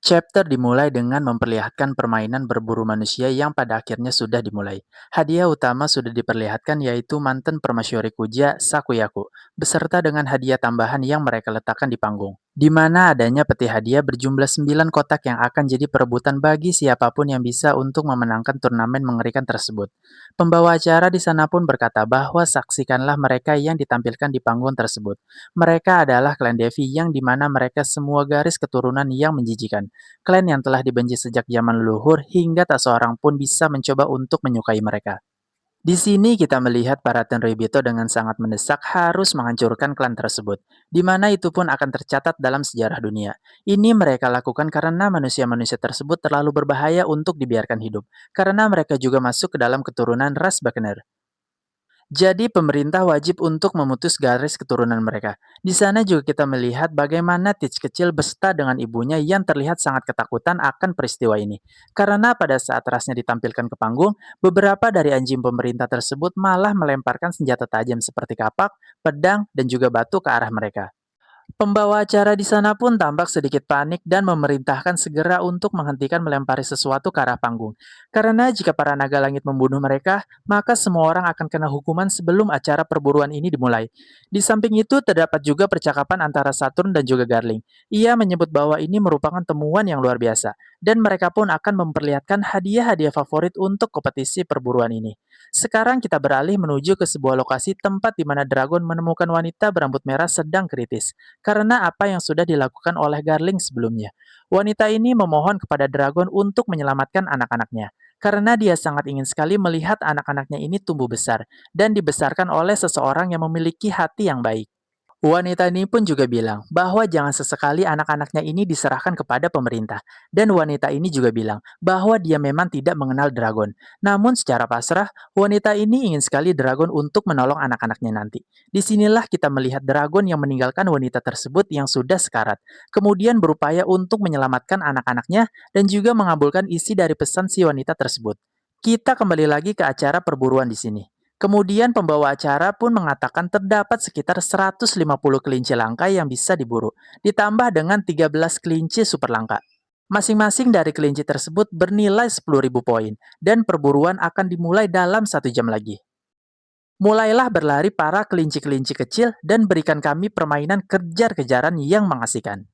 Chapter dimulai dengan memperlihatkan permainan berburu manusia yang pada akhirnya sudah dimulai. Hadiah utama sudah diperlihatkan yaitu mantan permasyuri kuja Sakuyaku, beserta dengan hadiah tambahan yang mereka letakkan di panggung. Di mana adanya peti hadiah berjumlah 9 kotak yang akan jadi perebutan bagi siapapun yang bisa untuk memenangkan turnamen mengerikan tersebut. Pembawa acara di sana pun berkata bahwa saksikanlah mereka yang ditampilkan di panggung tersebut. Mereka adalah klan Devi yang dimana mereka semua garis keturunan yang menjijikan. Klan yang telah dibenci sejak zaman leluhur hingga tak seorang pun bisa mencoba untuk menyukai mereka. Di sini kita melihat para Tenryubito dengan sangat mendesak harus menghancurkan klan tersebut, di mana itu pun akan tercatat dalam sejarah dunia. Ini mereka lakukan karena manusia-manusia tersebut terlalu berbahaya untuk dibiarkan hidup, karena mereka juga masuk ke dalam keturunan ras Buccaneer. Jadi pemerintah wajib untuk memutus garis keturunan mereka. Di sana juga kita melihat bagaimana Teach kecil beserta dengan ibunya yang terlihat sangat ketakutan akan peristiwa ini. Karena pada saat rasnya ditampilkan ke panggung, beberapa dari anjing pemerintah tersebut malah melemparkan senjata tajam seperti kapak, pedang, dan juga batu ke arah mereka. Pembawa acara di sana pun tampak sedikit panik dan memerintahkan segera untuk menghentikan melempari sesuatu ke arah panggung. Karena jika para naga langit membunuh mereka, maka semua orang akan kena hukuman sebelum acara perburuan ini dimulai. Di samping itu, terdapat juga percakapan antara Saturn dan juga Garling. Ia menyebut bahwa ini merupakan temuan yang luar biasa, dan mereka pun akan memperlihatkan hadiah-hadiah favorit untuk kompetisi perburuan ini. Sekarang kita beralih menuju ke sebuah lokasi tempat di mana Dragon menemukan wanita berambut merah sedang kritis karena apa yang sudah dilakukan oleh Garling sebelumnya. Wanita ini memohon kepada Dragon untuk menyelamatkan anak-anaknya, karena dia sangat ingin sekali melihat anak-anaknya ini tumbuh besar dan dibesarkan oleh seseorang yang memiliki hati yang baik. Wanita ini pun juga bilang bahwa jangan sesekali anak-anaknya ini diserahkan kepada pemerintah. Dan wanita ini juga bilang bahwa dia memang tidak mengenal Dragon. Namun secara pasrah, wanita ini ingin sekali Dragon untuk menolong anak-anaknya nanti. Disinilah kita melihat Dragon yang meninggalkan wanita tersebut yang sudah sekarat. Kemudian berupaya untuk menyelamatkan anak-anaknya dan juga mengabulkan isi dari pesan si wanita tersebut. Kita kembali lagi ke acara perburuan di sini. Kemudian pembawa acara pun mengatakan terdapat sekitar 150 kelinci langka yang bisa diburu, ditambah dengan 13 kelinci super langka. Masing-masing dari kelinci tersebut bernilai 10.000 poin, dan perburuan akan dimulai dalam 1 jam lagi. Mulailah berlari para kelinci-kelinci kecil dan berikan kami permainan kejar-kejaran yang mengasihkan.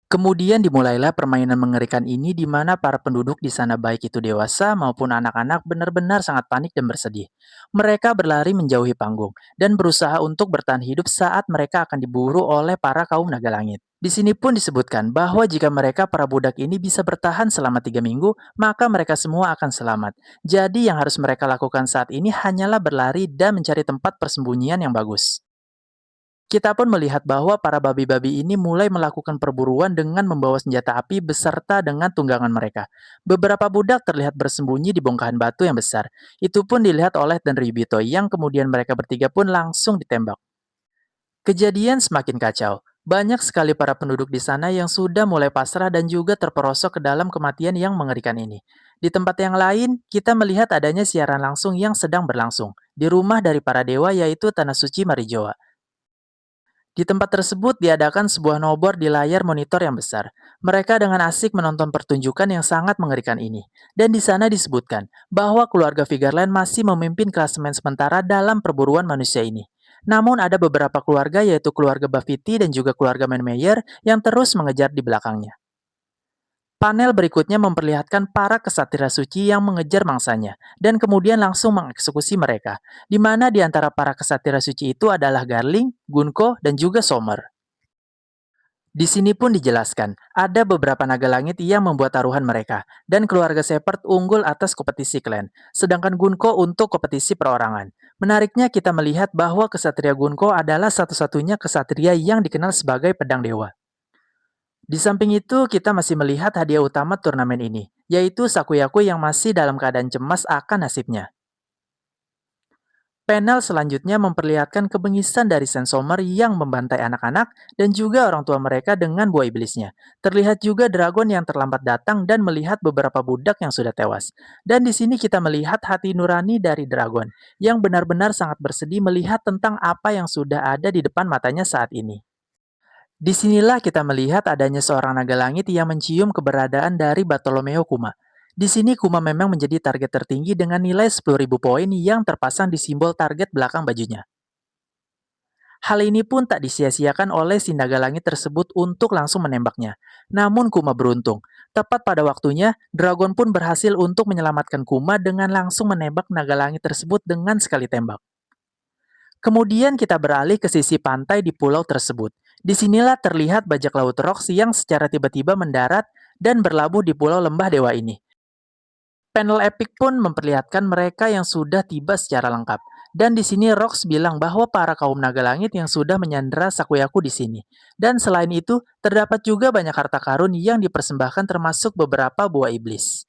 Kemudian dimulailah permainan mengerikan ini di mana para penduduk di sana baik itu dewasa maupun anak-anak benar-benar sangat panik dan bersedih. Mereka berlari menjauhi panggung dan berusaha untuk bertahan hidup saat mereka akan diburu oleh para kaum naga langit. Di sini pun disebutkan bahwa jika mereka para budak ini bisa bertahan selama 3 minggu, maka mereka semua akan selamat. Jadi yang harus mereka lakukan saat ini hanyalah berlari dan mencari tempat persembunyian yang bagus. Kita pun melihat bahwa para babi-babi ini mulai melakukan perburuan dengan membawa senjata api beserta dengan tunggangan mereka. Beberapa budak terlihat bersembunyi di bongkahan batu yang besar. Itu pun dilihat oleh Tenryubito yang kemudian mereka bertiga pun langsung ditembak. Kejadian semakin kacau. Banyak sekali para penduduk di sana yang sudah mulai pasrah dan juga terperosok ke dalam kematian yang mengerikan ini. Di tempat yang lain, kita melihat adanya siaran langsung yang sedang berlangsung di rumah dari para dewa yaitu Tanah Suci Marijoa. Di tempat tersebut diadakan sebuah nobor di layar monitor yang besar. Mereka dengan asik menonton pertunjukan yang sangat mengerikan ini. Dan di sana disebutkan bahwa keluarga Vigarland masih memimpin klasemen sementara dalam perburuan manusia ini. Namun ada beberapa keluarga yaitu keluarga Bafiti dan juga keluarga Manmeyer yang terus mengejar di belakangnya. Panel berikutnya memperlihatkan para kesatria suci yang mengejar mangsanya, dan kemudian langsung mengeksekusi mereka, di mana di antara para kesatria suci itu adalah Garling, Gunko, dan juga Sommer. Di sini pun dijelaskan, ada beberapa naga langit yang membuat taruhan mereka, dan keluarga Shepard unggul atas kompetisi klan, sedangkan Gunko untuk kompetisi perorangan. Menariknya kita melihat bahwa kesatria Gunko adalah satu-satunya kesatria yang dikenal sebagai pedang dewa. Di samping itu, kita masih melihat hadiah utama turnamen ini, yaitu Sakuyaku yang masih dalam keadaan cemas akan nasibnya. Panel selanjutnya memperlihatkan kebengisan dari Sensomer yang membantai anak-anak dan juga orang tua mereka dengan buah iblisnya. Terlihat juga Dragon yang terlambat datang dan melihat beberapa budak yang sudah tewas. Dan di sini kita melihat hati nurani dari Dragon, yang benar-benar sangat bersedih melihat tentang apa yang sudah ada di depan matanya saat ini. Disinilah kita melihat adanya seorang naga langit yang mencium keberadaan dari Bartolomeo Kuma. Di sini Kuma memang menjadi target tertinggi dengan nilai 10.000 poin yang terpasang di simbol target belakang bajunya. Hal ini pun tak disia-siakan oleh si naga langit tersebut untuk langsung menembaknya. Namun Kuma beruntung. Tepat pada waktunya, Dragon pun berhasil untuk menyelamatkan Kuma dengan langsung menembak naga langit tersebut dengan sekali tembak. Kemudian kita beralih ke sisi pantai di pulau tersebut. Disinilah terlihat bajak laut Rox yang secara tiba-tiba mendarat dan berlabuh di pulau lembah dewa ini. Panel Epic pun memperlihatkan mereka yang sudah tiba secara lengkap. Dan di sini Rox bilang bahwa para kaum naga langit yang sudah menyandera Sakuyaku di sini. Dan selain itu, terdapat juga banyak harta karun yang dipersembahkan termasuk beberapa buah iblis.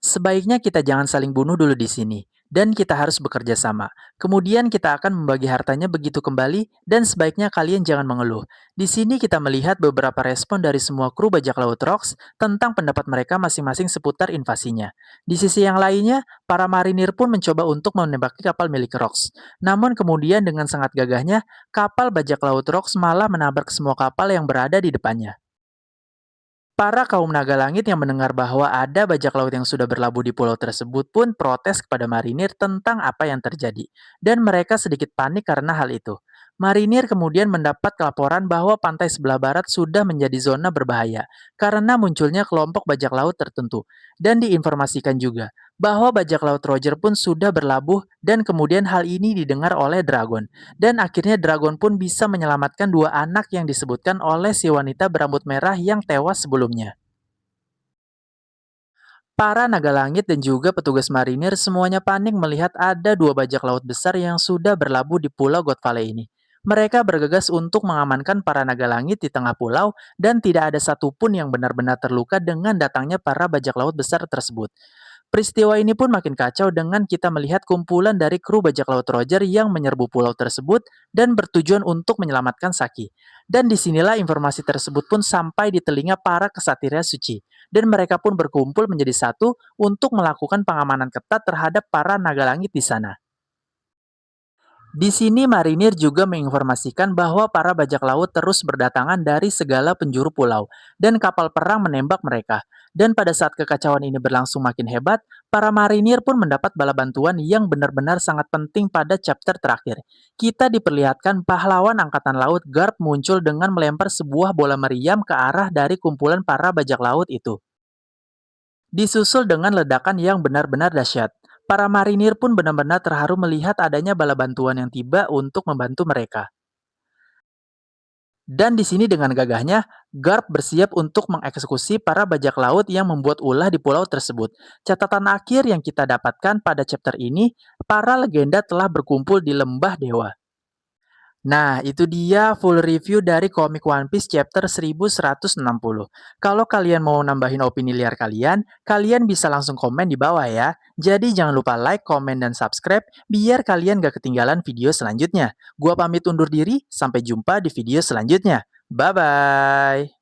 Sebaiknya kita jangan saling bunuh dulu di sini, dan kita harus bekerja sama. Kemudian kita akan membagi hartanya begitu kembali, dan sebaiknya kalian jangan mengeluh. Di sini kita melihat beberapa respon dari semua kru bajak laut Rox tentang pendapat mereka masing-masing seputar invasinya. Di sisi yang lainnya, para marinir pun mencoba untuk menembaki kapal milik Rox. Namun kemudian dengan sangat gagahnya, kapal bajak laut Rox malah menabrak semua kapal yang berada di depannya. Para kaum naga langit yang mendengar bahwa ada bajak laut yang sudah berlabuh di pulau tersebut pun protes kepada marinir tentang apa yang terjadi, dan mereka sedikit panik karena hal itu. Marinir kemudian mendapat laporan bahwa pantai sebelah barat sudah menjadi zona berbahaya karena munculnya kelompok bajak laut tertentu, dan diinformasikan juga bahwa bajak laut Roger pun sudah berlabuh dan kemudian hal ini didengar oleh Dragon. Dan akhirnya Dragon pun bisa menyelamatkan dua anak yang disebutkan oleh si wanita berambut merah yang tewas sebelumnya. Para naga langit dan juga petugas marinir semuanya panik melihat ada dua bajak laut besar yang sudah berlabuh di pulau God Valley ini. Mereka bergegas untuk mengamankan para naga langit di tengah pulau dan tidak ada satupun yang benar-benar terluka dengan datangnya para bajak laut besar tersebut. Peristiwa ini pun makin kacau dengan kita melihat kumpulan dari kru bajak laut Roger yang menyerbu pulau tersebut dan bertujuan untuk menyelamatkan Saki. Dan disinilah informasi tersebut pun sampai di telinga para kesatria suci. Dan mereka pun berkumpul menjadi satu untuk melakukan pengamanan ketat terhadap para naga langit di sana. Di sini marinir juga menginformasikan bahwa para bajak laut terus berdatangan dari segala penjuru pulau, dan kapal perang menembak mereka. Dan pada saat kekacauan ini berlangsung makin hebat, para marinir pun mendapat bala bantuan yang benar-benar sangat penting pada chapter terakhir. Kita diperlihatkan pahlawan angkatan laut Garp muncul dengan melempar sebuah bola meriam ke arah dari kumpulan para bajak laut itu. Disusul dengan ledakan yang benar-benar dahsyat. Para marinir pun benar-benar terharu melihat adanya bala bantuan yang tiba untuk membantu mereka. Dan di sini dengan gagahnya, Garp bersiap untuk mengeksekusi para bajak laut yang membuat ulah di pulau tersebut. Catatan akhir yang kita dapatkan pada chapter ini, para legenda telah berkumpul di Lembah Dewa. Nah, itu dia full review dari komik One Piece chapter 1160. Kalau kalian mau nambahin opini liar kalian, kalian bisa langsung komen di bawah ya. Jadi jangan lupa like, komen, dan subscribe biar kalian gak ketinggalan video selanjutnya. Gua pamit undur diri, sampai jumpa di video selanjutnya. Bye-bye!